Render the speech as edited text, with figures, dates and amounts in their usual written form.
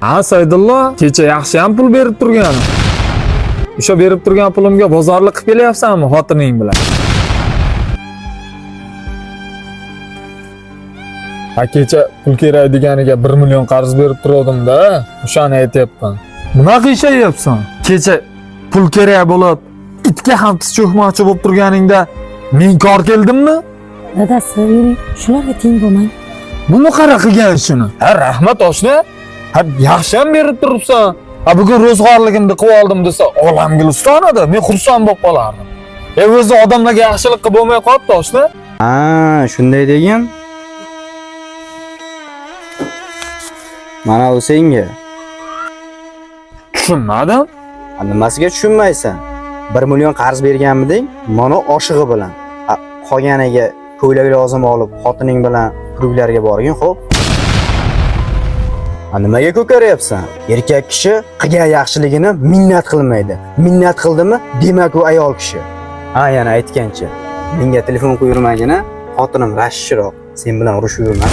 Ha, Saydullo, kecha yaxshi ham pul berib turgan. O'sha berib turgan pulimga bozorlik qilib kelyapsanmi xotining bilan? Ha, kecha pul kerak deganiga 1 million qarz berib turdim-da, o'shani aytayapman. Bunaqa ishlayapsan. Kecha pul kerak bo'lib, itga ham tiz cho'kmoqchi bo'lib turganingda men kor keldimmi? Dadasi, yuring, shularga teng bo'lmang. Buni qara qilgan ishini. Ha, rahmat oshna. Ha, yaxshi ham berib turibsan. Ha, bugun ro'zg'orligimni qilib oldim desa, olamgil ustonada men xursand bo'lib qolardim. O'zi odamlarga yaxshilik qilib bo'lmay qolibdi oshna. Ha, shunday degan. Mana u senga. Tushunmadim. Nimasiga tushunmaysan? 1 million qarz berganmiding? Mana oshig'i bilan. Qolganiga ko'ylak lozim olib, xotining bilan turuklarga borgin, xo'p? Nimaga ko'karyapsan? Erkak kishi qilgan yaxshiligini minnat qilmaydi. Minnat qildimi, demak u ayol kishi. Ha, yana aytgancha. Menga telefon qo'yurmagina, xotinim rashshiroq. Sen bilan urushib yurmas.